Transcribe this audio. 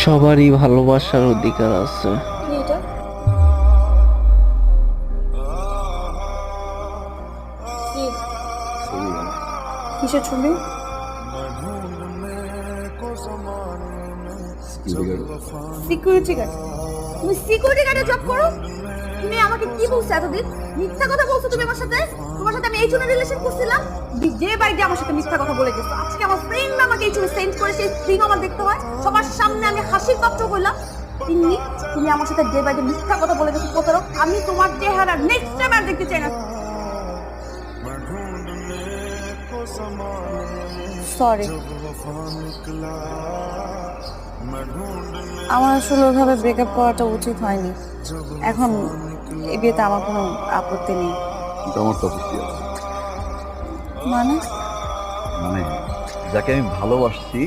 সবারই ভালোবাসার অধিকার আছে। কি এটা? কি? কিসের ছবি? Security guard? তুমি সিকিউরিটি গার্ডে জব করো? তুমি আমাকে কি বলছো এতদিন? মিথ্যা কথা বলছো তুমি আমার সাথে? তোমার সাথে আমি এই জন্য রিলেশন করছিলাম? ডে বাই ডে আমার সাথে মিথ্যা কথা বলে গেছো। আজকে আমার ফ্রেন্ড আমাকে এই ছবি সেন্ড করে, সেই স্ক্রিন আমার দেখতে হয়, সবার সামনে আমি হাসির পাত্র হইলাম। তিন্নি, তুমি আমার সাথে ডে বাই ডে মিথ্যা কথা বলে গেছো প্রতারক। আমি তোমার চেহারা নেক্সট টাইম আর দেখতে চাই না। সরি, আমার আসলে ওইভাবে ব্রেকআপ করাটা উচিত হয়নি। এখন এই বিয়েতে আমার কোনো আপত্তি নেই। কিন্তু আমার তো আপত্তি আছে। মানে মানে যাকে আমি ভালোবাসছি